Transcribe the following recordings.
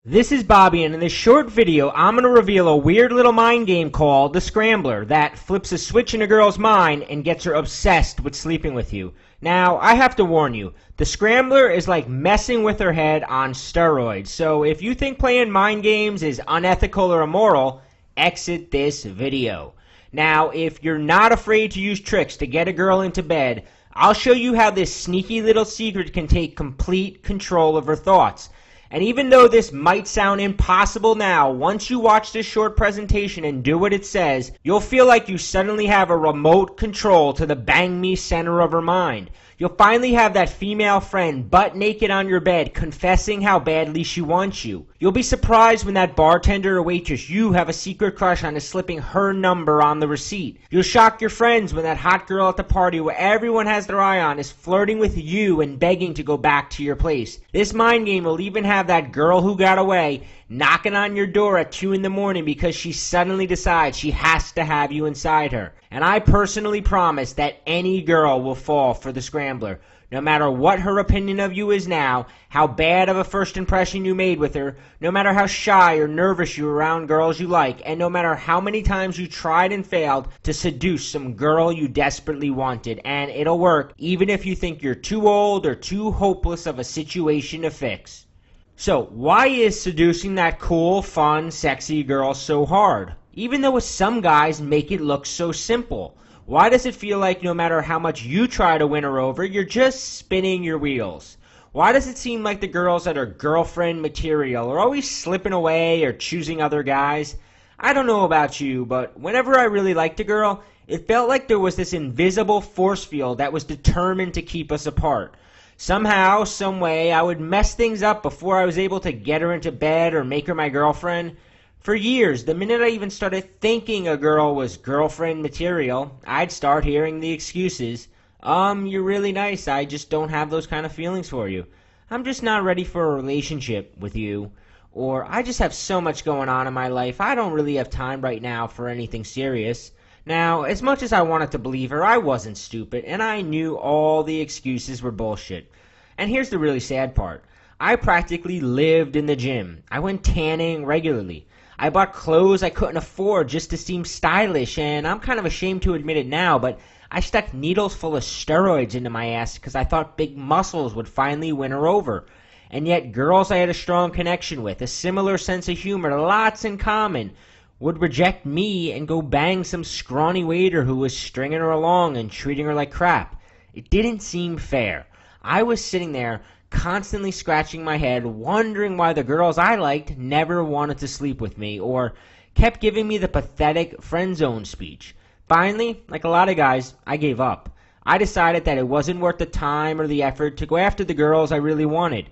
This is Bobby, and in this short video, I'm going to reveal a weird little mind game called the Scrambler that flips a switch in a girl's mind and gets her obsessed with sleeping with you. Now, I have to warn you, the Scrambler is like messing with her head on steroids, so if you think playing mind games is unethical or immoral, exit this video. Now, if you're not afraid to use tricks to get a girl into bed, I'll show you how this sneaky little secret can take complete control of her thoughts. And even though this might sound impossible now, once you watch this short presentation and do what it says, you'll feel like you suddenly have a remote control to the bang me center of her mind. You'll finally have that female friend butt naked on your bed confessing how badly she wants you. You'll be surprised when that bartender or waitress you have a secret crush on is slipping her number on the receipt. You'll shock your friends when that hot girl at the party where everyone has their eye on is flirting with you and begging to go back to your place. This mind game will even have that girl who got away knocking on your door at 2 in the morning because she suddenly decides she has to have you inside her. And I personally promise that any girl will fall for the Scrambler, no matter what her opinion of you is now, how bad of a first impression you made with her, no matter how shy or nervous you are around girls you like, and no matter how many times you tried and failed to seduce some girl you desperately wanted. And it'll work even if you think you're too old or too hopeless of a situation to fix. So, why is seducing that cool, fun, sexy girl so hard? Even though some guys make it look so simple. Why does it feel like no matter how much you try to win her over, you're just spinning your wheels? Why does it seem like the girls that are girlfriend material are always slipping away or choosing other guys? I don't know about you, but whenever I really liked a girl, it felt like there was this invisible force field that was determined to keep us apart. Somehow, some way, I would mess things up before I was able to get her into bed or make her my girlfriend. For years, the minute I even started thinking a girl was girlfriend material, I'd start hearing the excuses. You're really nice, I just don't have those kind of feelings for you. I'm just not ready for a relationship with you. Or, I just have so much going on in my life, I don't really have time right now for anything serious. Now, as much as I wanted to believe her, I wasn't stupid, and I knew all the excuses were bullshit. And here's the really sad part. I practically lived in the gym. I went tanning regularly. I bought clothes I couldn't afford just to seem stylish, and I'm kind of ashamed to admit it now, but I stuck needles full of steroids into my ass because I thought big muscles would finally win her over. And yet girls I had a strong connection with, a similar sense of humor, lots in common, would reject me and go bang some scrawny waiter who was stringing her along and treating her like crap. It didn't seem fair. I was sitting there constantly scratching my head, wondering why the girls I liked never wanted to sleep with me or kept giving me the pathetic friend zone speech. Finally, like a lot of guys, I gave up. I decided that it wasn't worth the time or the effort to go after the girls I really wanted.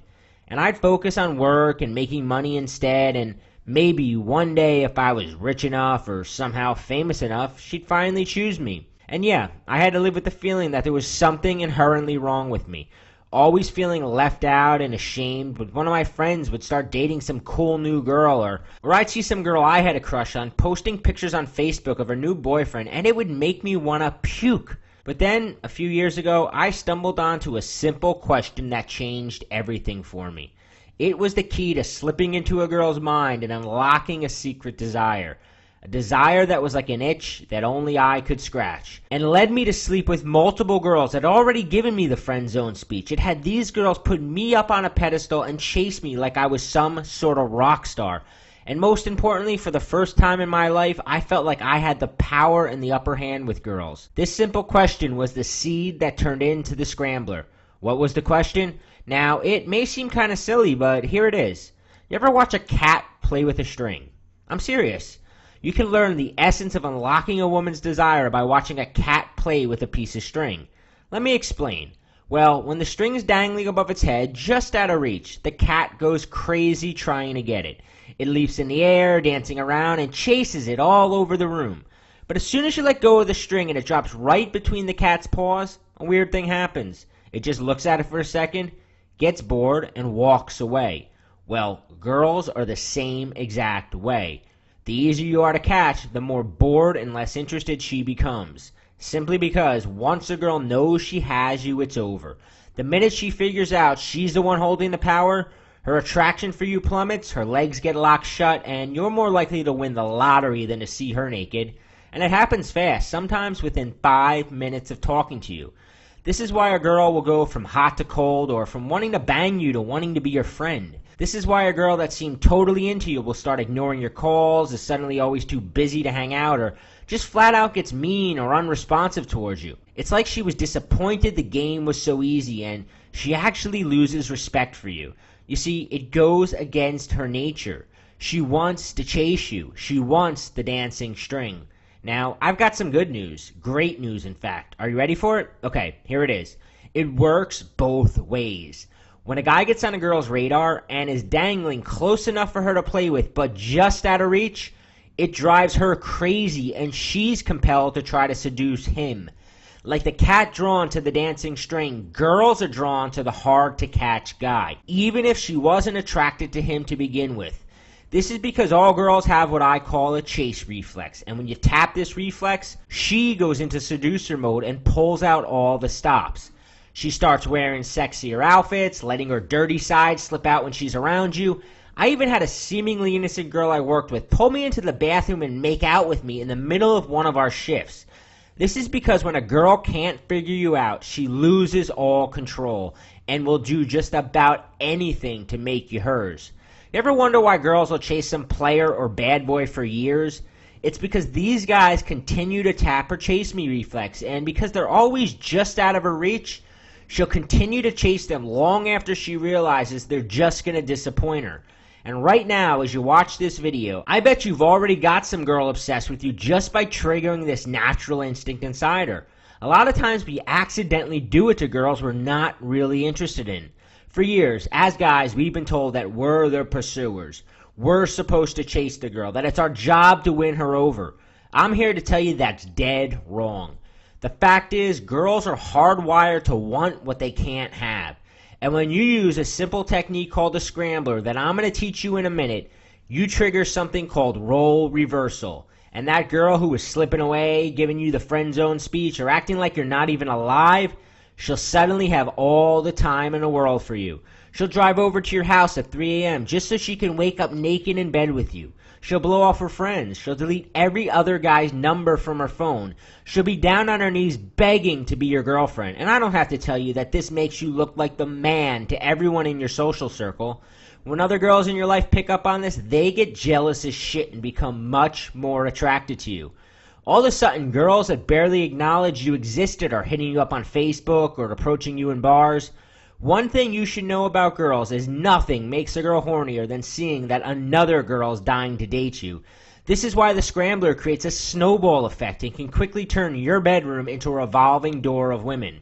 And I'd focus on work and making money instead, and maybe one day if I was rich enough or somehow famous enough, she'd finally choose me. And yeah, I had to live with the feeling that there was something inherently wrong with me. Always feeling left out and ashamed when one of my friends would start dating some cool new girl, or I'd see some girl I had a crush on posting pictures on Facebook of her new boyfriend, and it would make me want to puke. But then, a few years ago, I stumbled onto a simple question that changed everything for me. It was the key to slipping into a girl's mind and unlocking a secret desire. A desire that was like an itch that only I could scratch. And led me to sleep with multiple girls that had already given me the friend zone speech. It had these girls put me up on a pedestal and chase me like I was some sort of rock star. And most importantly, for the first time in my life, I felt like I had the power and the upper hand with girls. This simple question was the seed that turned into the Scrambler. What was the question? Now, it may seem kind of silly, but here it is. You ever watch a cat play with a string? I'm serious. You can learn the essence of unlocking a woman's desire by watching a cat play with a piece of string. Let me explain. Well, when the string is dangling above its head, just out of reach, the cat goes crazy trying to get it. It leaps in the air, dancing around, and chases it all over the room. But as soon as you let go of the string and it drops right between the cat's paws, a weird thing happens. It just looks at it for a second, gets bored, and walks away. Well, girls are the same exact way. The easier you are to catch, the more bored and less interested she becomes. Simply because once a girl knows she has you, it's over. The minute she figures out she's the one holding the power, Her attraction for you plummets, her legs get locked shut, and you're more likely to win the lottery than to see her naked. And it happens fast, sometimes within 5 minutes of talking to you. This is why a girl will go from hot to cold, or from wanting to bang you to wanting to be your friend. This is why a girl that seemed totally into you will start ignoring your calls, is suddenly always too busy to hang out, or just flat out gets mean or unresponsive towards you. It's like she was disappointed the game was so easy, and she actually loses respect for you. You see, it goes against her nature. She wants to chase you. She wants the dancing string. Now, I've got some good news. Great news, in fact. Are you ready for it? Okay, here it is. It works both ways. When a guy gets on a girl's radar and is dangling close enough for her to play with, but just out of reach, it drives her crazy, and she's compelled to try to seduce him. Like the cat drawn to the dancing string, girls are drawn to the hard-to-catch guy, even if she wasn't attracted to him to begin with. This is because all girls have what I call a chase reflex, and when you tap this reflex, she goes into seducer mode and pulls out all the stops. She starts wearing sexier outfits, letting her dirty side slip out when she's around you. I even had a seemingly innocent girl I worked with pull me into the bathroom and make out with me in the middle of one of our shifts. This is because when a girl can't figure you out, she loses all control and will do just about anything to make you hers. You ever wonder why girls will chase some player or bad boy for years? It's because these guys continue to tap her chase me reflex, and because they're always just out of her reach, she'll continue to chase them long after she realizes they're just going to disappoint her. And right now, as you watch this video, I bet you've already got some girl obsessed with you just by triggering this natural instinct inside her. A lot of times we accidentally do it to girls we're not really interested in. For years, as guys, we've been told that we're the pursuers. We're supposed to chase the girl, that it's our job to win her over. I'm here to tell you that's dead wrong. The fact is, girls are hardwired to want what they can't have. And when you use a simple technique called the scrambler that I'm going to teach you in a minute, you trigger something called role reversal. And that girl who is slipping away, giving you the friend zone speech, or acting like you're not even alive, she'll suddenly have all the time in the world for you. She'll drive over to your house at 3 a.m. just so she can wake up naked in bed with you. She'll blow off her friends. She'll delete every other guy's number from her phone. She'll be down on her knees begging to be your girlfriend. And I don't have to tell you that this makes you look like the man to everyone in your social circle. When other girls in your life pick up on this, they get jealous as shit and become much more attracted to you. All of a sudden, girls that barely acknowledged you existed are hitting you up on Facebook or approaching you in bars. One thing you should know about girls is nothing makes a girl hornier than seeing that another girl's dying to date you. This is why the scrambler creates a snowball effect and can quickly turn your bedroom into a revolving door of women.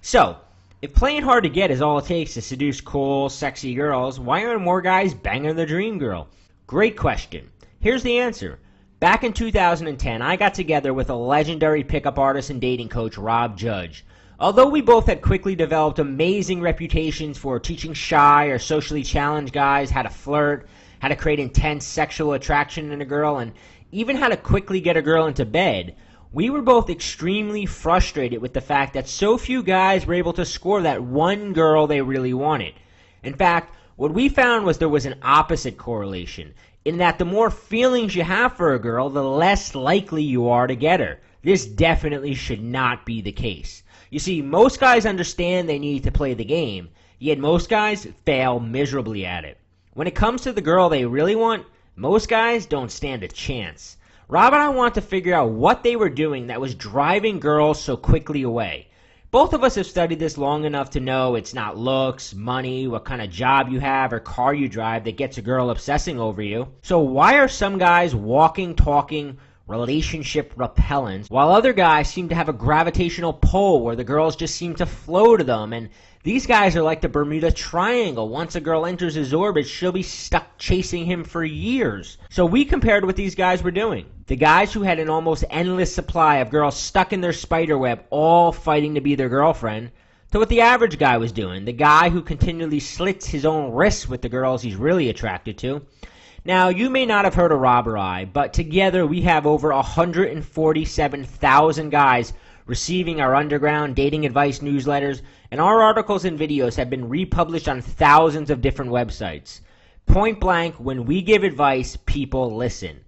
So, if playing hard to get is all it takes to seduce cool, sexy girls, why aren't more guys banging the dream girl? Great question. Here's the answer. Back in 2010, I got together with a legendary pickup artist and dating coach, Rob Judge. Although we both had quickly developed amazing reputations for teaching shy or socially challenged guys how to flirt, how to create intense sexual attraction in a girl, and even how to quickly get a girl into bed, we were both extremely frustrated with the fact that so few guys were able to score that one girl they really wanted. In fact, what we found was there was an opposite correlation, in that the more feelings you have for a girl, the less likely you are to get her. This definitely should not be the case. You see, most guys understand they need to play the game, yet most guys fail miserably at it. When it comes to the girl they really want, most guys don't stand a chance. Rob and I want to figure out what they were doing that was driving girls so quickly away. Both of us have studied this long enough to know it's not looks, money, what kind of job you have, or car you drive that gets a girl obsessing over you. So why are some guys walking, talking, relationship repellents, while other guys seem to have a gravitational pull where the girls just seem to flow to them? And these guys are like the Bermuda Triangle. Once a girl enters his orbit, she'll be stuck chasing him for years. So we compared what these guys were doing. The guys who had an almost endless supply of girls stuck in their spider web, all fighting to be their girlfriend, to what the average guy was doing. The guy who continually slits his own wrists with the girls he's really attracted to. Now, you may not have heard of Rob or I, but together we have over 147,000 guys receiving our underground dating advice newsletters, and our articles and videos have been republished on thousands of different websites. Point blank, when we give advice, people listen.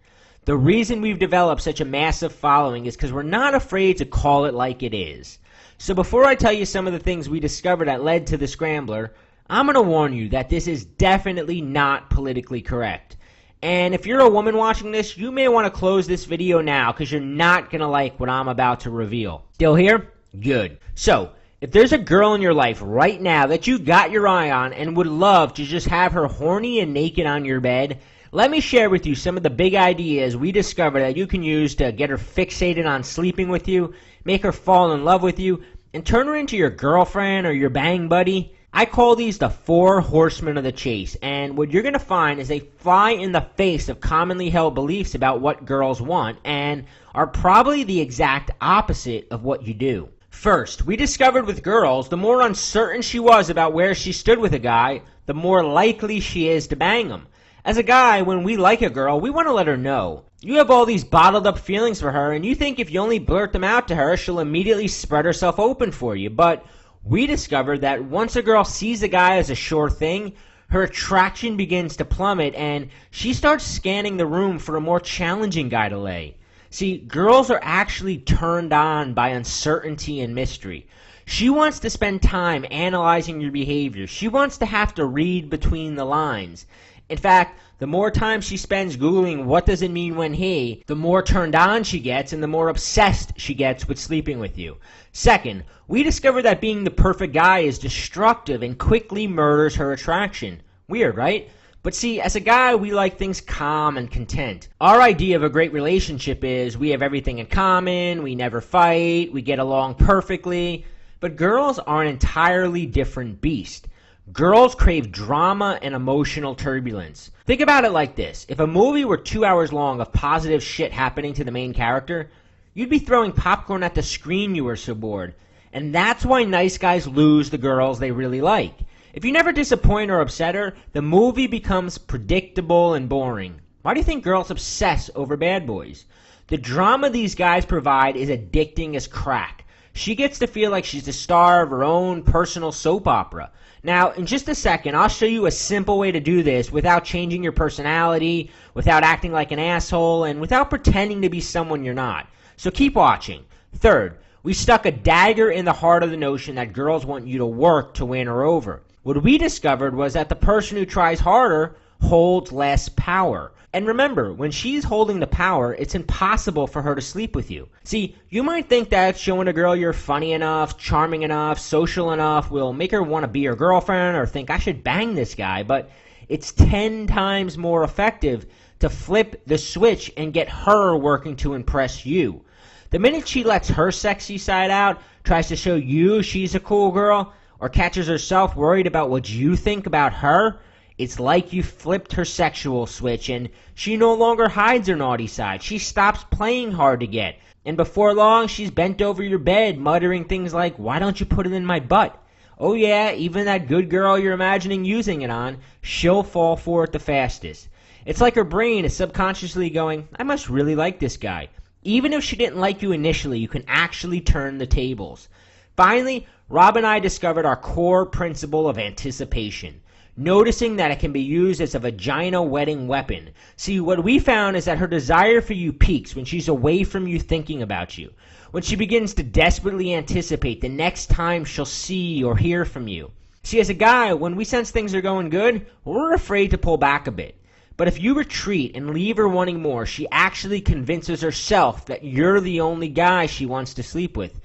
The reason we've developed such a massive following is because we're not afraid to call it like it is. So before I tell you some of the things we discovered that led to the scrambler, I'm going to warn you that this is definitely not politically correct. And if you're a woman watching this, you may want to close this video now because you're not going to like what I'm about to reveal. Still here? Good. So, if there's a girl in your life right now that you got your eye on and would love to just have her horny and naked on your bed, let me share with you some of the big ideas we discovered that you can use to get her fixated on sleeping with you, make her fall in love with you, and turn her into your girlfriend or your bang buddy. I call these the 4 horsemen of the chase, and what you're going to find is they fly in the face of commonly held beliefs about what girls want and are probably the exact opposite of what you do. First, we discovered with girls, the more uncertain she was about where she stood with a guy, the more likely she is to bang him. As a guy, when we like a girl, we want to let her know. You have all these bottled up feelings for her, and you think if you only blurt them out to her, she'll immediately spread herself open for you. But we discovered that once a girl sees a guy as a sure thing, her attraction begins to plummet, and she starts scanning the room for a more challenging guy to lay. See, girls are actually turned on by uncertainty and mystery. She wants to spend time analyzing your behavior. She wants to have to read between the lines. In fact, the more time she spends Googling what does it mean when he, the more turned on she gets and the more obsessed she gets with sleeping with you. Second, we discovered that being the perfect guy is destructive and quickly murders her attraction. Weird, right? But see, as a guy, we like things calm and content. Our idea of a great relationship is we have everything in common, we never fight, we get along perfectly. But girls are an entirely different beast. Girls crave drama and emotional turbulence. Think about it like this. If a movie were 2 hours long of positive shit happening to the main character, you'd be throwing popcorn at the screen, you were so bored. And that's why nice guys lose the girls they really like. If you never disappoint or upset her, the movie becomes predictable and boring. Why do you think girls obsess over bad boys? The drama these guys provide is addicting as crack. She gets to feel like she's the star of her own personal soap opera. Now, in just a second, I'll show you a simple way to do this without changing your personality, without acting like an asshole, and without pretending to be someone you're not. So keep watching. Third, we stuck a dagger in the heart of the notion that girls want you to work to win her over. What we discovered was that the person who tries harder holds less power. And remember, when she's holding the power, it's impossible for her to sleep with you. See, you might think that showing a girl you're funny enough, charming enough, social enough will make her want to be your girlfriend or think I should bang this guy, but it's 10 times more effective to flip the switch and get her working to impress you. The minute she lets her sexy side out, tries to show you she's a cool girl, or catches herself worried about what you think about her, it's like you flipped her sexual switch and she no longer hides her naughty side. She stops playing hard to get. And before long, she's bent over your bed muttering things like, why don't you put it in my butt? Oh yeah, even that good girl you're imagining using it on, she'll fall for it the fastest. It's like her brain is subconsciously going, I must really like this guy. Even if she didn't like you initially, you can actually turn the tables. Finally, Rob and I discovered our core principle of anticipation. Noticing that it can be used as a vagina wetting weapon. See, what we found is that her desire for you peaks when she's away from you thinking about you. When she begins to desperately anticipate the next time she'll see or hear from you. See, as a guy, when we sense things are going good, we're afraid to pull back a bit. But if you retreat and leave her wanting more, she actually convinces herself that you're the only guy she wants to sleep with.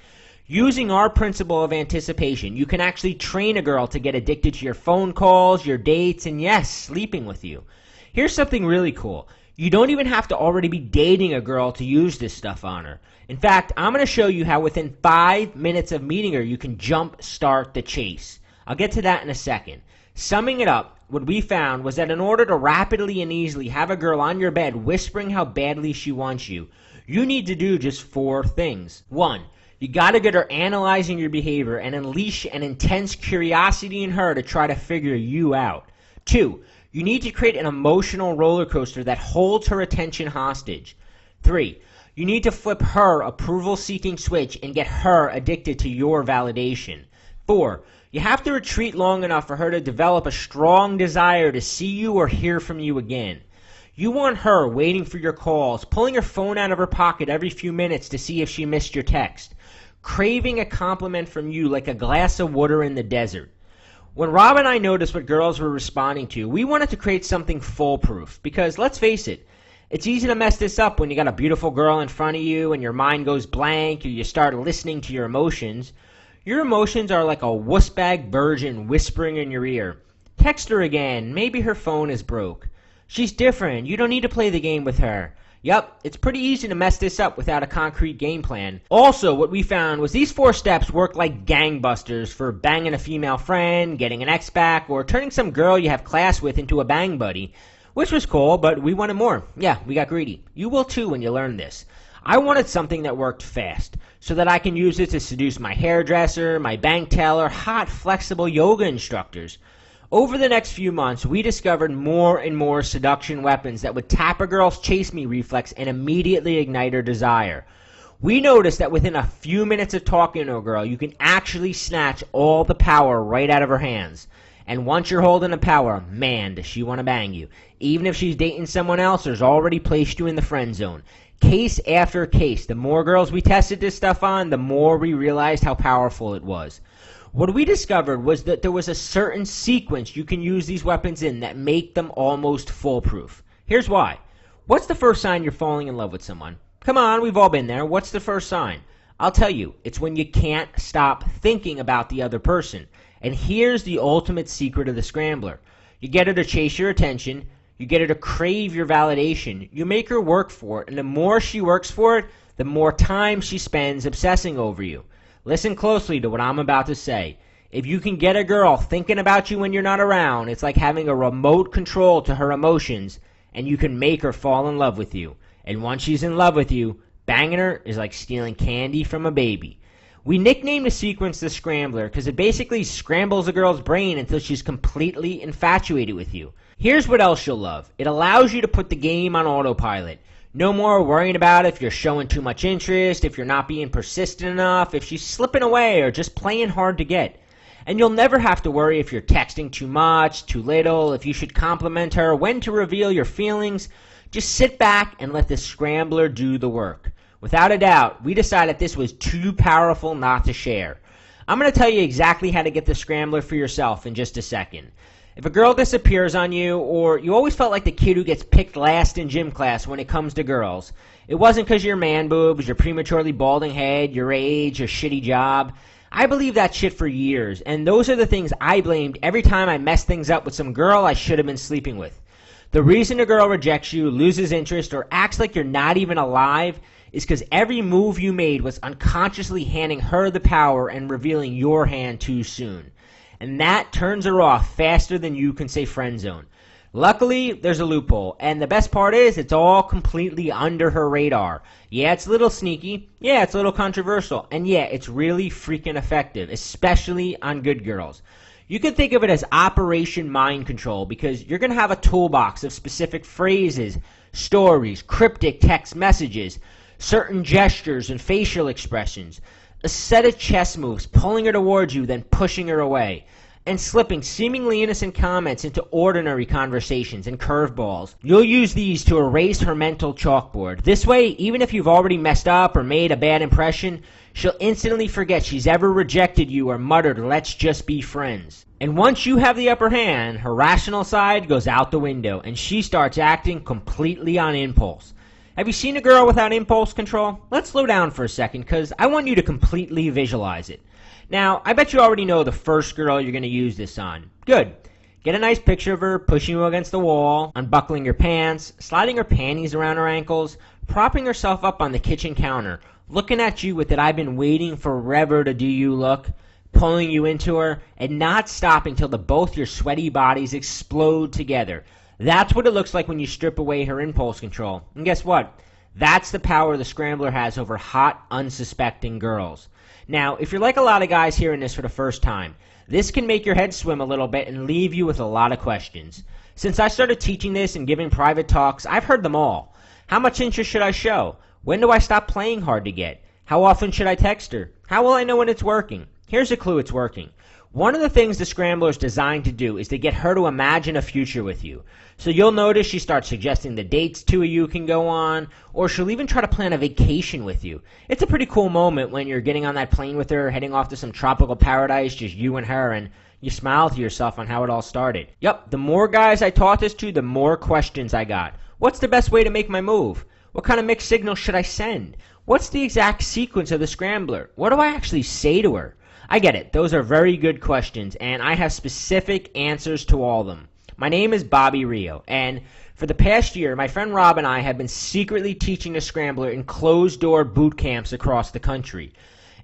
Using our principle of anticipation, you can actually train a girl to get addicted to your phone calls, your dates, and yes, sleeping with you. Here's something really cool. You don't even have to already be dating a girl to use this stuff on her. In fact, I'm going to show you how within 5 minutes of meeting her, you can jump start the chase. I'll get to that in a second. Summing it up, what we found was that in order to rapidly and easily have a girl on your bed whispering how badly she wants you, you need to do just 4 things. 1. You got to get her analyzing your behavior and unleash an intense curiosity in her to try to figure you out. 2. You need to create an emotional roller coaster that holds her attention hostage. 3. You need to flip her approval-seeking switch and get her addicted to your validation. 4. You have to retreat long enough for her to develop a strong desire to see you or hear from you again. You want her waiting for your calls, pulling her phone out of her pocket every few minutes to see if she missed your text, craving a compliment from you like a glass of water in the desert. When Rob and I noticed what girls were responding to, we wanted to create something foolproof because, let's face it, it's easy to mess this up when you got a beautiful girl in front of you and your mind goes blank or you start listening to your emotions. Your emotions are like a wussbag virgin whispering in your ear. Text her again. Maybe her phone is broke. She's different. You don't need to play the game with her. Yup, it's pretty easy to mess this up without a concrete game plan. Also, what we found was these 4 steps work like gangbusters for banging a female friend, getting an ex back, or turning some girl you have class with into a bang buddy. Which was cool, but we wanted more. Yeah, we got greedy. You will too when you learn this. I wanted something that worked fast, so that I can use it to seduce my hairdresser, my bank teller, hot, flexible yoga instructors. Over the next few months, we discovered more and more seduction weapons that would tap a girl's chase me reflex and immediately ignite her desire. We noticed that within a few minutes of talking to a girl, you can actually snatch all the power right out of her hands. And once you're holding the power, man, does she want to bang you. Even if she's dating someone else or has already placed you in the friend zone. Case after case, the more girls we tested this stuff on, the more we realized how powerful it was. What we discovered was that there was a certain sequence you can use these weapons in that make them almost foolproof. Here's why. What's the first sign you're falling in love with someone? Come on, we've all been there. What's the first sign? I'll tell you, it's when you can't stop thinking about the other person. And here's the ultimate secret of the scrambler. You get her to chase your attention, you get her to crave your validation, you make her work for it, and the more she works for it, the more time she spends obsessing over you. Listen closely to what I'm about to say. If you can get a girl thinking about you when you're not around, it's like having a remote control to her emotions, and you can make her fall in love with you. And once she's in love with you, banging her is like stealing candy from a baby. We nicknamed the sequence the scrambler because it basically scrambles a girl's brain until she's completely infatuated with you. Here's what else you'll love. It allows you to put the game on autopilot. No more worrying about if you're showing too much interest, if you're not being persistent enough, if she's slipping away or just playing hard to get. And you'll never have to worry if you're texting too much, too little, if you should compliment her, when to reveal your feelings. Just sit back and let the scrambler do the work. Without a doubt, we decided this was too powerful not to share. I'm going to tell you exactly how to get the scrambler for yourself in just a second. If a girl disappears on you, or you always felt like the kid who gets picked last in gym class when it comes to girls, it wasn't because your man boobs, your prematurely balding head, your age, your shitty job. I believed that shit for years, and those are the things I blamed every time I messed things up with some girl I should have been sleeping with. The reason a girl rejects you, loses interest, or acts like you're not even alive is because every move you made was unconsciously handing her the power and revealing your hand too soon. And that turns her off faster than you can say friend zone. Luckily, there's a loophole, and the best part is it's all completely under her radar. Yeah, it's a little sneaky, yeah, it's a little controversial, and yeah, it's really freaking effective, especially on good girls. You can think of it as Operation Mind Control because you're going to have a toolbox of specific phrases, stories, cryptic text messages, certain gestures and facial expressions, a set of chess moves, pulling her towards you, then pushing her away, and slipping seemingly innocent comments into ordinary conversations and curveballs. You'll use these to erase her mental chalkboard. This way, even if you've already messed up or made a bad impression, she'll instantly forget she's ever rejected you or muttered, "Let's just be friends." And once you have the upper hand, her rational side goes out the window, and she starts acting completely on impulse. Have you seen a girl without impulse control? Let's slow down for a second, because I want you to completely visualize it. Now, I bet you already know the first girl you're going to use this on. Good. Get a nice picture of her pushing you against the wall, unbuckling your pants, sliding her panties around her ankles, propping herself up on the kitchen counter, looking at you with that "I've been waiting forever to do you" look, pulling you into her, and not stopping till both your sweaty bodies explode together. That's what it looks like when you strip away her impulse control. And guess what? That's the power the scrambler has over hot, unsuspecting girls. Now, if you're like a lot of guys hearing this for the first time, this can make your head swim a little bit and leave you with a lot of questions. Since I started teaching this and giving private talks, I've heard them all. How much interest should I show? When do I stop playing hard to get? How often should I text her? How will I know when it's working? Here's a clue it's working. One of the things the scrambler is designed to do is to get her to imagine a future with you. So you'll notice she starts suggesting the dates two of you can go on, or she'll even try to plan a vacation with you. It's a pretty cool moment when you're getting on that plane with her, heading off to some tropical paradise, just you and her, and you smile to yourself on how it all started. Yep, the more guys I taught this to, the more questions I got. What's the best way to make my move? What kind of mixed signal should I send? What's the exact sequence of the scrambler? What do I actually say to her? I get it. Those are very good questions, and I have specific answers to all of them. My name is Bobby Rio, and for the past year, my friend Rob and I have been secretly teaching the scrambler in closed-door boot camps across the country.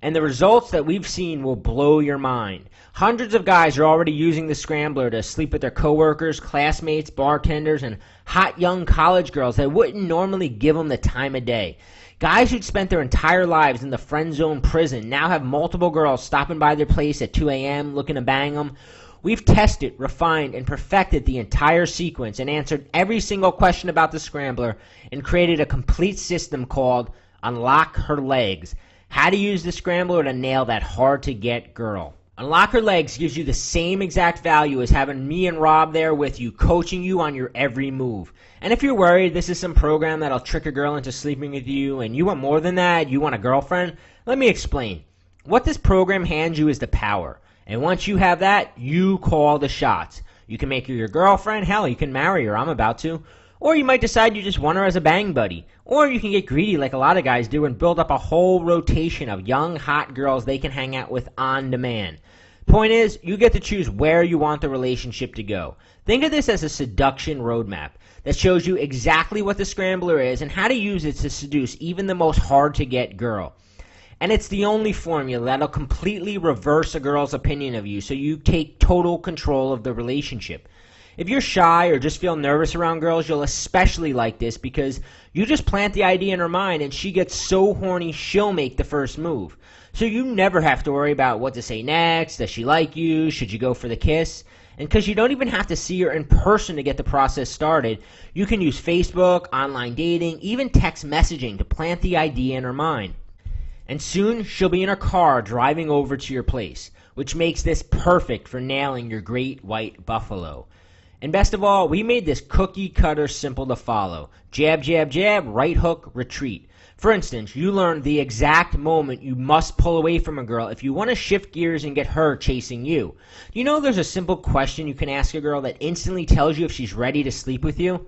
And the results that we've seen will blow your mind. Hundreds of guys are already using the scrambler to sleep with their coworkers, classmates, bartenders, and hot young college girls that wouldn't normally give them the time of day. Guys who'd spent their entire lives in the friend zone prison now have multiple girls stopping by their place at 2 a.m. looking to bang them. We've tested, refined, and perfected the entire sequence and answered every single question about the scrambler and created a complete system called Unlock Her Legs. How to use the scrambler to nail that hard-to-get girl. Unlock Her Legs gives you the same exact value as having me and Rob there with you, coaching you on your every move. And if you're worried this is some program that'll trick a girl into sleeping with you and you want more than that, you want a girlfriend, let me explain. What this program hands you is the power. And once you have that, you call the shots. You can make her your girlfriend. Hell, you can marry her. I'm about to. Or you might decide you just want her as a bang buddy. Or you can get greedy like a lot of guys do and build up a whole rotation of young, hot girls they can hang out with on demand. Point is, you get to choose where you want the relationship to go. Think of this as a seduction roadmap that shows you exactly what the scrambler is and how to use it to seduce even the most hard-to-get girl. And it's the only formula that'll completely reverse a girl's opinion of you so you take total control of the relationship. If you're shy or just feel nervous around girls, you'll especially like this because you just plant the idea in her mind and she gets so horny she'll make the first move. So you never have to worry about what to say next, does she like you, should you go for the kiss? And because you don't even have to see her in person to get the process started, you can use Facebook, online dating, even text messaging to plant the idea in her mind. And soon she'll be in her car driving over to your place, which makes this perfect for nailing your great white buffalo. And best of all, we made this cookie cutter simple to follow. Jab, jab, jab, right hook, retreat. For instance, you learn the exact moment you must pull away from a girl if you want to shift gears and get her chasing you. Do you know there's a simple question you can ask a girl that instantly tells you if she's ready to sleep with you?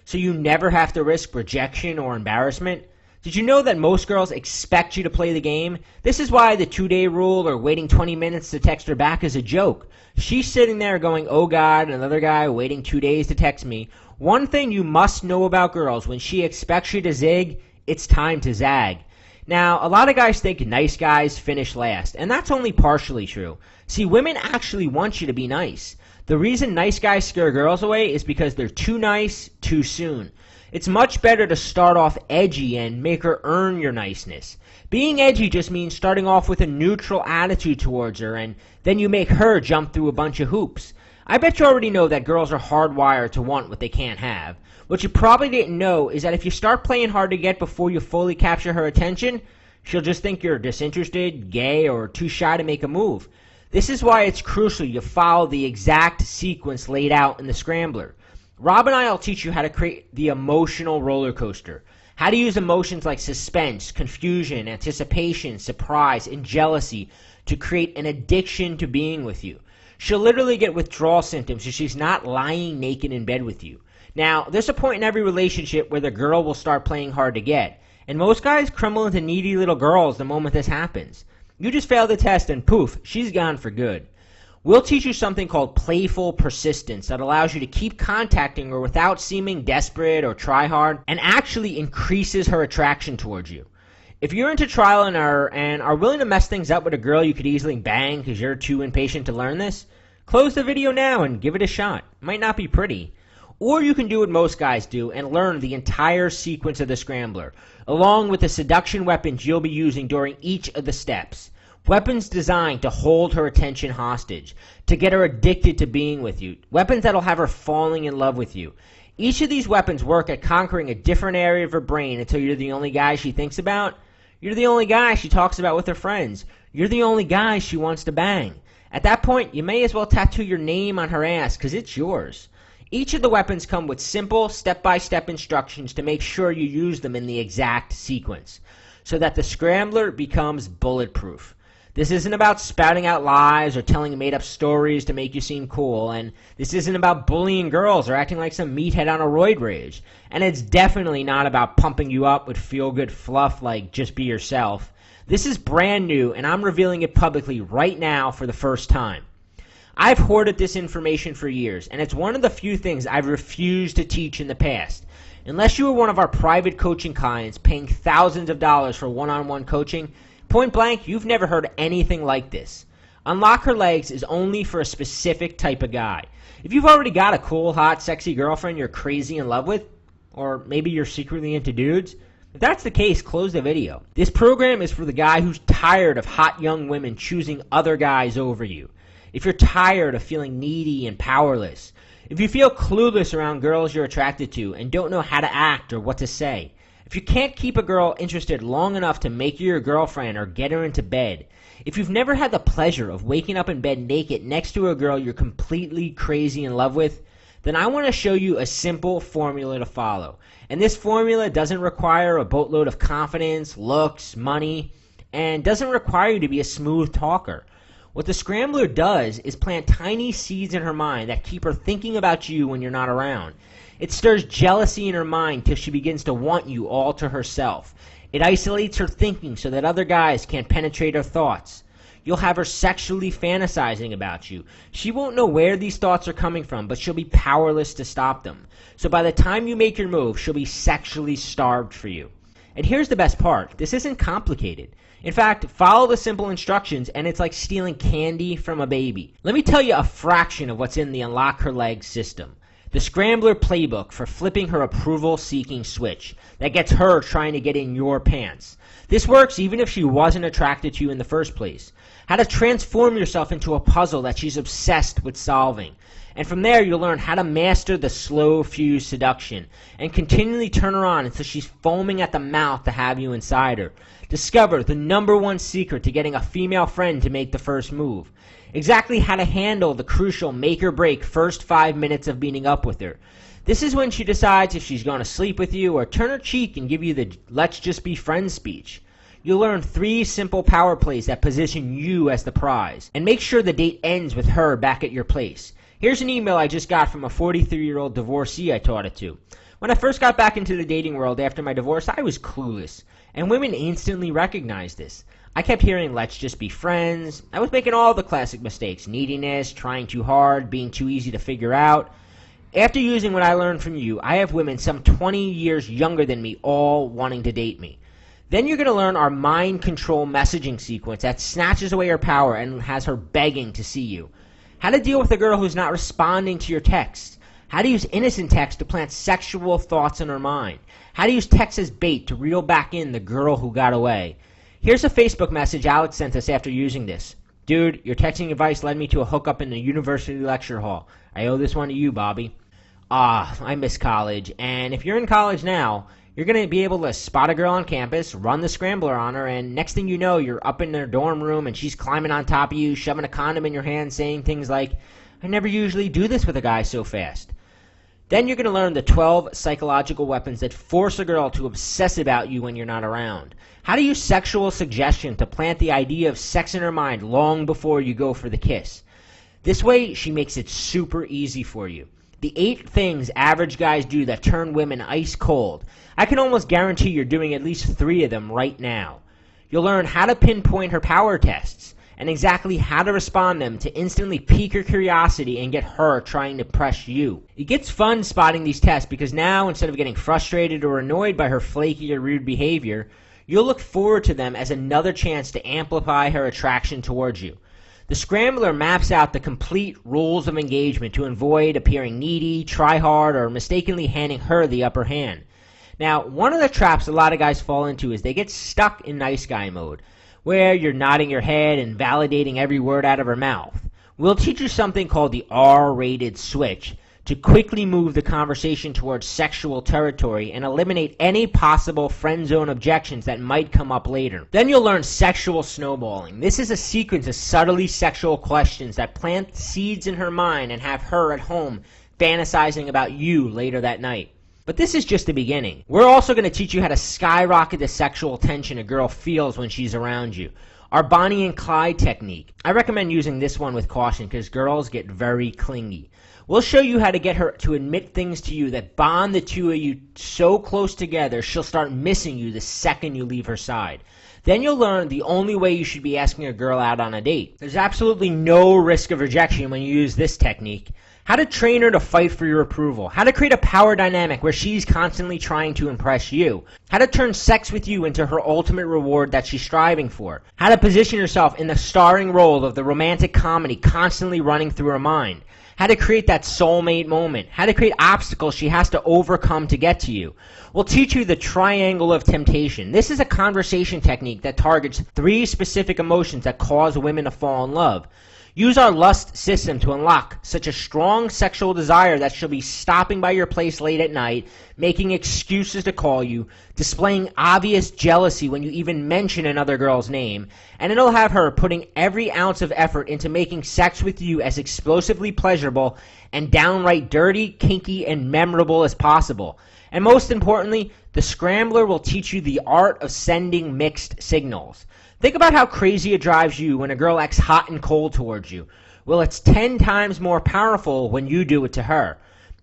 So you never have to risk rejection or embarrassment? Did you know that most girls expect you to play the game? This is why the 2-day rule or waiting 20 minutes to text her back is a joke. She's sitting there going, oh God, another guy waiting 2 days to text me. One thing you must know about girls, when she expects you to zig, it's time to zag. Now, a lot of guys think nice guys finish last, and that's only partially true. See, women actually want you to be nice. The reason nice guys scare girls away is because they're too nice too soon. It's much better to start off edgy and make her earn your niceness. Being edgy just means starting off with a neutral attitude towards her, and then you make her jump through a bunch of hoops. I bet you already know that girls are hardwired to want what they can't have. What you probably didn't know is that if you start playing hard to get before you fully capture her attention, she'll just think you're disinterested, gay, or too shy to make a move. This is why it's crucial you follow the exact sequence laid out in the scrambler. Rob and I will teach you how to create the emotional roller coaster. How to use emotions like suspense, confusion, anticipation, surprise, and jealousy to create an addiction to being with you. She'll literally get withdrawal symptoms if she's not lying naked in bed with you. Now, there's a point in every relationship where the girl will start playing hard to get, and most guys crumble into needy little girls the moment this happens. You just fail the test and poof, she's gone for good. We'll teach you something called playful persistence that allows you to keep contacting her without seeming desperate or try hard and actually increases her attraction towards you. If you're into trial and error and are willing to mess things up with a girl you could easily bang because you're too impatient to learn this, close the video now and give it a shot. It might not be pretty. Or you can do what most guys do and learn the entire sequence of the scrambler, along with the seduction weapons you'll be using during each of the steps. Weapons designed to hold her attention hostage, to get her addicted to being with you. Weapons that'll have her falling in love with you. Each of these weapons work at conquering a different area of her brain until you're the only guy she thinks about. You're the only guy she talks about with her friends. You're the only guy she wants to bang. At that point, you may as well tattoo your name on her ass because it's yours. Each of the weapons come with simple step-by-step instructions to make sure you use them in the exact sequence, so that the scrambler becomes bulletproof. This isn't about spouting out lies or telling made-up stories to make you seem cool, and this isn't about bullying girls or acting like some meathead on a roid rage, and it's definitely not about pumping you up with feel-good fluff like just be yourself. This is brand new, and I'm revealing it publicly right now for the first time. I've hoarded this information for years, and it's one of the few things I've refused to teach in the past. Unless you are one of our private coaching clients paying thousands of dollars for one-on-one coaching, point blank, you've never heard anything like this. Unlock Her Legs is only for a specific type of guy. If you've already got a cool, hot, sexy girlfriend you're crazy in love with, or maybe you're secretly into dudes, if that's the case, close the video. This program is for the guy who's tired of hot young women choosing other guys over you. If you're tired of feeling needy and powerless. If you feel clueless around girls you're attracted to and don't know how to act or what to say. If you can't keep a girl interested long enough to make her your girlfriend or get her into bed. If you've never had the pleasure of waking up in bed naked next to a girl you're completely crazy in love with, then I want to show you a simple formula to follow. And this formula doesn't require a boatload of confidence, looks, money, and doesn't require you to be a smooth talker. What the scrambler does is plant tiny seeds in her mind that keep her thinking about you when you're not around. It stirs jealousy in her mind till she begins to want you all to herself. It isolates her thinking so that other guys can't penetrate her thoughts. You'll have her sexually fantasizing about you. She won't know where these thoughts are coming from, but she'll be powerless to stop them. So by the time you make your move, she'll be sexually starved for you. And here's the best part. This isn't complicated. In fact, follow the simple instructions and it's like stealing candy from a baby. Let me tell you a fraction of what's in the Unlock Her Legs system. The Scrambler playbook for flipping her approval-seeking switch that gets her trying to get in your pants. This works even if she wasn't attracted to you in the first place. How to transform yourself into a puzzle that she's obsessed with solving. And from there, you'll learn how to master the slow fuse seduction and continually turn her on until she's foaming at the mouth to have you inside her. Discover the #1 secret to getting a female friend to make the first move. Exactly how to handle the crucial make or break first 5 minutes of meeting up with her. This is when she decides if she's going to sleep with you or turn her cheek and give you the let's just be friends speech. You'll learn 3 simple power plays that position you as the prize. And make sure the date ends with her back at your place. Here's an email I just got from a 43-year-old divorcee I taught it to. When I first got back into the dating world after my divorce, I was clueless. And women instantly recognized this. I kept hearing, let's just be friends. I was making all the classic mistakes. Neediness, trying too hard, being too easy to figure out. After using what I learned from you, I have women some 20 years younger than me all wanting to date me. Then you're going to learn our mind control messaging sequence that snatches away her power and has her begging to see you. How to deal with a girl who's not responding to your texts. How to use innocent text to plant sexual thoughts in her mind. How to use text as bait to reel back in the girl who got away. Here's a Facebook message Alex sent us after using this. Dude, your texting advice led me to a hookup in the university lecture hall. I owe this one to you, Bobby. I miss college. And if you're in college now, you're going to be able to spot a girl on campus, run the scrambler on her, and next thing you know, you're up in their dorm room and she's climbing on top of you, shoving a condom in your hand, saying things like, I never usually do this with a guy so fast. Then you're going to learn the 12 psychological weapons that force a girl to obsess about you when you're not around. How to use sexual suggestion to plant the idea of sex in her mind long before you go for the kiss. This way, she makes it super easy for you. The 8 things average guys do that turn women ice cold. I can almost guarantee you're doing at least 3 of them right now. You'll learn how to pinpoint her power tests and exactly how to respond them to instantly pique her curiosity and get her trying to impress you. It gets fun spotting these tests because now, instead of getting frustrated or annoyed by her flaky or rude behavior, you'll look forward to them as another chance to amplify her attraction towards you. The Scrambler maps out the complete rules of engagement to avoid appearing needy, try hard, or mistakenly handing her the upper hand. Now, one of the traps a lot of guys fall into is they get stuck in nice guy mode, where you're nodding your head and validating every word out of her mouth. We'll teach you something called the R-rated switch to quickly move the conversation towards sexual territory and eliminate any possible friend zone objections that might come up later. Then you'll learn sexual snowballing. This is a sequence of subtly sexual questions that plant seeds in her mind and have her at home fantasizing about you later that night. But this is just the beginning. We're also going to teach you how to skyrocket the sexual tension a girl feels when she's around you. Our Bonnie and Clyde technique. I recommend using this one with caution because girls get very clingy. We'll show you how to get her to admit things to you that bond the two of you so close together she'll start missing you the second you leave her side. Then you'll learn the only way you should be asking a girl out on a date. There's absolutely no risk of rejection when you use this technique. How to train her to fight for your approval. How to create a power dynamic where she's constantly trying to impress you. How to turn sex with you into her ultimate reward that she's striving for. How to position yourself in the starring role of the romantic comedy constantly running through her mind. How to create that soulmate moment. How to create obstacles she has to overcome to get to you. We'll teach you the triangle of temptation. This is a conversation technique that targets 3 specific emotions that cause women to fall in love. Use our lust system to unlock such a strong sexual desire that she'll be stopping by your place late at night, making excuses to call you, displaying obvious jealousy when you even mention another girl's name, and it'll have her putting every ounce of effort into making sex with you as explosively pleasurable and downright dirty, kinky, and memorable as possible. And most importantly, the Scrambler will teach you the art of sending mixed signals. Think about how crazy it drives you when a girl acts hot and cold towards you. Well, it's 10 times more powerful when you do it to her.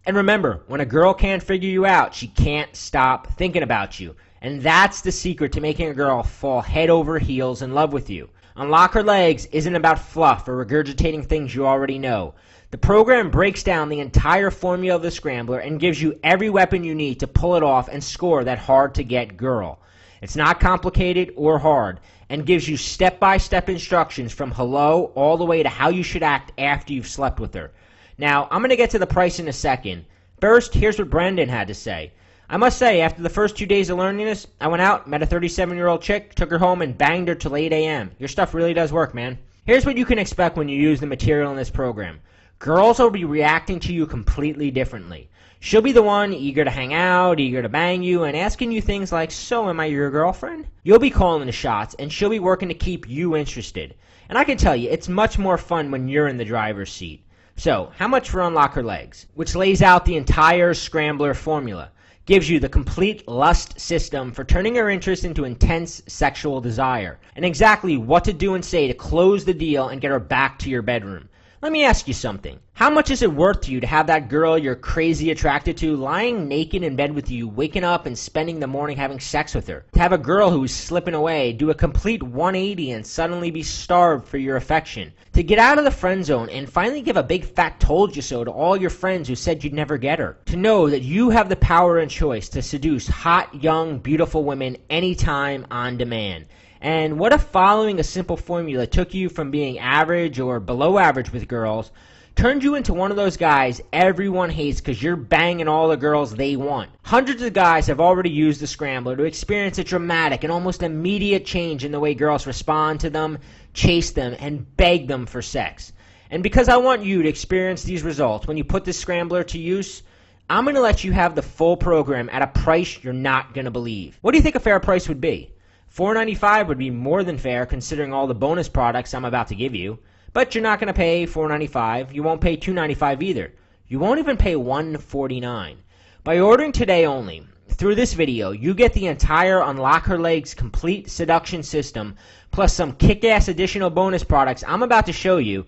And remember, when a girl can't figure you out, she can't stop thinking about you. And that's the secret to making a girl fall head over heels in love with you. Unlock Her Legs isn't about fluff or regurgitating things you already know. The program breaks down the entire formula of the Scrambler and gives you every weapon you need to pull it off and score that hard-to-get girl. It's not complicated or hard, and gives you step-by-step instructions from hello all the way to how you should act after you've slept with her. Now, I'm going to get to the price in a second. First, here's what Brendan had to say. I must say, after the first 2 days of learning this, I went out, met a 37-year-old chick, took her home, and banged her till 8 a.m. Your stuff really does work, man. Here's what you can expect when you use the material in this program. Girls will be reacting to you completely differently. She'll be the one eager to hang out, eager to bang you, and asking you things like, so am I your girlfriend? You'll be calling the shots, and she'll be working to keep you interested. And I can tell you, it's much more fun when you're in the driver's seat. So, how much for Unlock Her Legs? Which lays out the entire Scrambler formula. Gives you the complete lust system for turning her interest into intense sexual desire. And exactly what to do and say to close the deal and get her back to your bedroom. Let me ask you something. How much is it worth to you to have that girl you're crazy attracted to lying naked in bed with you, waking up and spending the morning having sex with her? To have a girl who's slipping away do a complete 180 and suddenly be starved for your affection? To get out of the friend zone and finally give a big fat told you so to all your friends who said you'd never get her? To know that you have the power and choice to seduce hot, young, beautiful women anytime on demand? And what if following a simple formula took you from being average or below average with girls, turned you into one of those guys everyone hates because you're banging all the girls they want? Hundreds of guys have already used the Scrambler to experience a dramatic and almost immediate change in the way girls respond to them, chase them, and beg them for sex. And because I want you to experience these results when you put this Scrambler to use, I'm going to let you have the full program at a price you're not going to believe. What do you think a fair price would be? $4.95 would be more than fair considering all the bonus products I'm about to give you. But you're not going to pay $4.95. You won't pay $2.95 either. You won't even pay $1.49. By ordering today only, through this video, you get the entire Unlock Her Legs complete seduction system plus some kick-ass additional bonus products I'm about to show you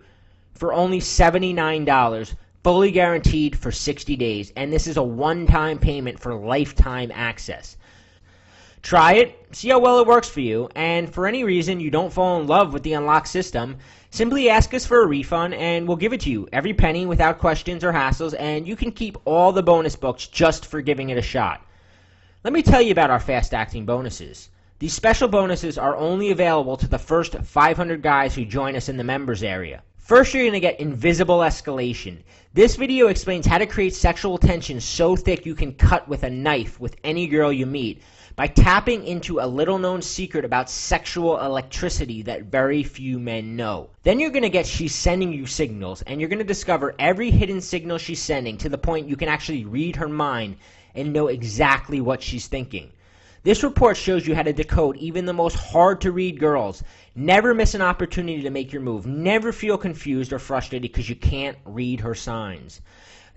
for only $79, fully guaranteed for 60 days. And this is a one-time payment for lifetime access. Try it, see how well it works for you, and for any reason you don't fall in love with the Unlock system, simply ask us for a refund and we'll give it to you, every penny without questions or hassles, and you can keep all the bonus books just for giving it a shot. Let me tell you about our fast-acting bonuses. These special bonuses are only available to the first 500 guys who join us in the members area. First, you're going to get invisible escalation. This video explains how to create sexual tension so thick you can cut with a knife with any girl you meet by tapping into a little-known secret about sexual electricity that very few men know. Then you're going to get she's sending you signals, and you're going to discover every hidden signal she's sending to the point you can actually read her mind and know exactly what she's thinking. This report shows you how to decode even the most hard-to-read girls. Never miss an opportunity to make your move. Never feel confused or frustrated because you can't read her signs.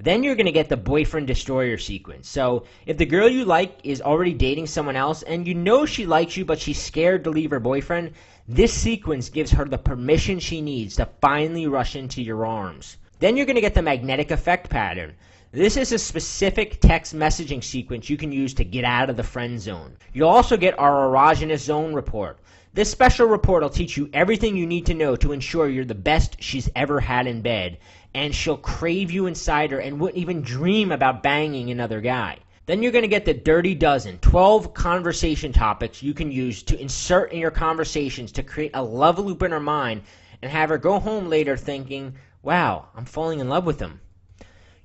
Then you're going to get the boyfriend destroyer sequence. So if the girl you like is already dating someone else and you know she likes you but she's scared to leave her boyfriend, this sequence gives her the permission she needs to finally rush into your arms. Then you're going to get the magnetic effect pattern. This is a specific text messaging sequence you can use to get out of the friend zone. You'll also get our erogenous zone report. This special report will teach you everything you need to know to ensure you're the best she's ever had in bed, and she'll crave you inside her and wouldn't even dream about banging another guy. Then you're going to get the Dirty Dozen, 12 conversation topics you can use to insert in your conversations to create a love loop in her mind and have her go home later thinking, wow, I'm falling in love with him.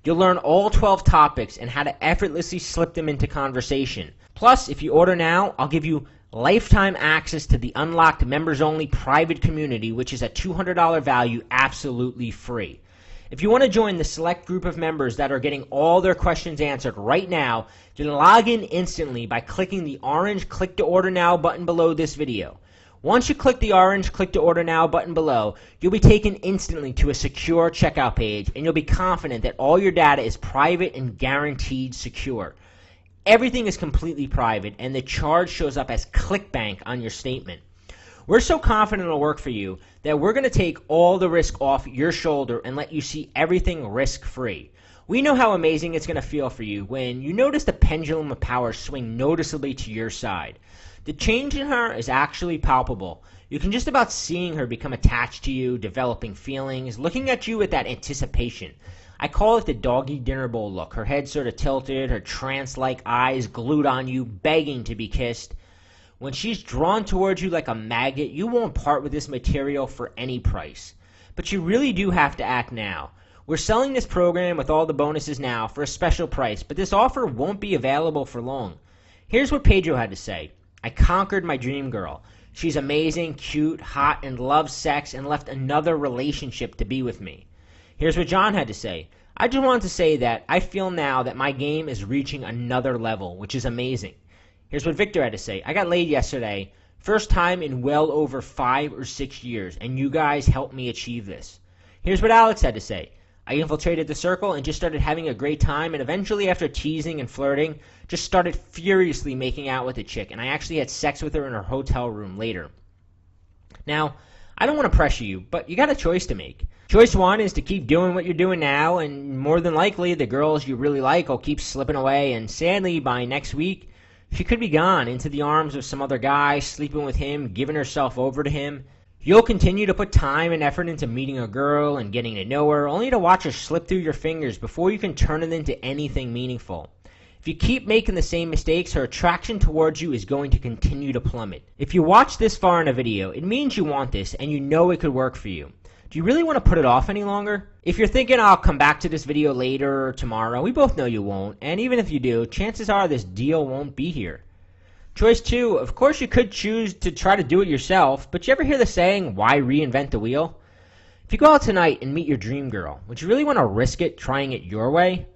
You'll learn all 12 topics and how to effortlessly slip them into conversation. Plus, if you order now, I'll give you lifetime access to the unlocked members-only private community, which is a $200 value absolutely free. If you want to join the select group of members that are getting all their questions answered right now, you can log in instantly by clicking the orange Click to Order Now button below this video. Once you click the orange Click to Order Now button below, you'll be taken instantly to a secure checkout page, and you'll be confident that all your data is private and guaranteed secure. Everything is completely private, and the charge shows up as ClickBank on your statement. We're so confident it'll work for you that we're going to take all the risk off your shoulder and let you see everything risk-free. We know how amazing it's going to feel for you when you notice the pendulum of power swing noticeably to your side. The change in her is actually palpable. You can just about seeing her become attached to you, developing feelings, looking at you with that anticipation. I call it the doggy dinner bowl look. Her head sort of tilted, her trance-like eyes glued on you, begging to be kissed. When she's drawn towards you like a magnet, you won't part with this material for any price. But you really do have to act now. We're selling this program with all the bonuses now for a special price, but this offer won't be available for long. Here's what Pedro had to say. I conquered my dream girl. She's amazing, cute, hot, and loves sex and left another relationship to be with me. Here's what John had to say. I just wanted to say that I feel now that my game is reaching another level, which is amazing. Here's what Victor had to say. I got laid yesterday, first time in well over 5 or 6 years, and you guys helped me achieve this. Here's what Alex had to say. I infiltrated the circle and just started having a great time, and eventually after teasing and flirting, just started furiously making out with the chick, and I actually had sex with her in her hotel room later. Now, I don't want to pressure you, but you got a choice to make. Choice 1 is to keep doing what you're doing now, and more than likely the girls you really like will keep slipping away, and sadly by next week, she could be gone into the arms of some other guy, sleeping with him, giving herself over to him. You'll continue to put time and effort into meeting a girl and getting to know her, only to watch her slip through your fingers before you can turn it into anything meaningful. If you keep making the same mistakes, her attraction towards you is going to continue to plummet. If you watch this far in a video, it means you want this and you know it could work for you. Do you really want to put it off any longer? If you're thinking I'll come back to this video later or tomorrow, we both know you won't, and even if you do, chances are this deal won't be here. Choice 2, of course you could choose to try to do it yourself, but you ever hear the saying, why reinvent the wheel? If you go out tonight and meet your dream girl, would you really want to risk it trying it your way?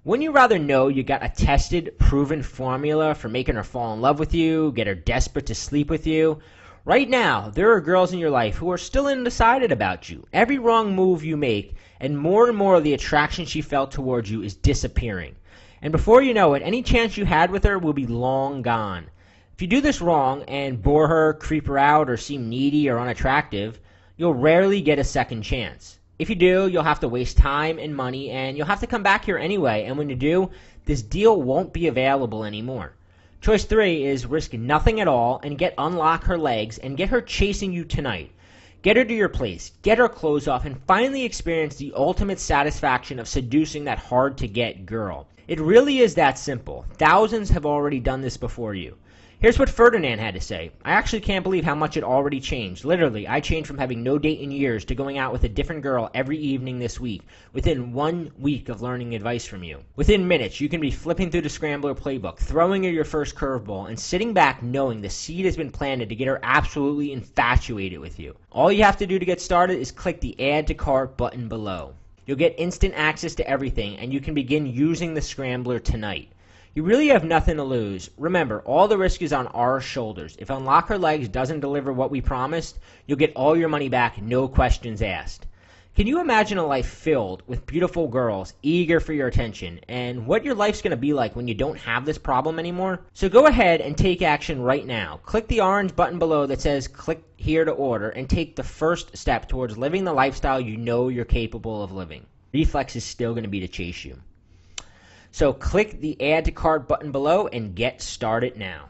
Wouldn't you rather know you got a tested, proven formula for making her fall in love with you, get her desperate to sleep with you? Right now, there are girls in your life who are still undecided about you. Every wrong move you make, and more of the attraction she felt towards you is disappearing. And before you know it, any chance you had with her will be long gone. If you do this wrong and bore her, creep her out, or seem needy or unattractive, you'll rarely get a second chance. If you do, you'll have to waste time and money, and you'll have to come back here anyway, and when you do, this deal won't be available anymore. Choice 3 is risk nothing at all and unlock her legs and get her chasing you tonight. Get her to your place, get her clothes off, and finally experience the ultimate satisfaction of seducing that hard-to-get girl. It really is that simple. Thousands have already done this before you. Here's what Ferdinand had to say. I actually can't believe how much it already changed. Literally, I changed from having no date in years to going out with a different girl every evening this week, within 1 week of learning advice from you. Within minutes, you can be flipping through the Scrambler playbook, throwing her your first curveball, and sitting back knowing the seed has been planted to get her absolutely infatuated with you. All you have to do to get started is click the Add to Cart button below. You'll get instant access to everything, and you can begin using the Scrambler tonight. You really have nothing to lose. Remember, all the risk is on our shoulders. If Unlock Her Legs doesn't deliver what we promised, you'll get all your money back, no questions asked. Can you imagine a life filled with beautiful girls eager for your attention, and what your life's going to be like when you don't have this problem anymore? So go ahead and take action right now. Click the orange button below that says click here to order and take the first step towards living the lifestyle you know you're capable of living. Reflex is still going to be to chase you. So click the Add to Cart button below and get started now.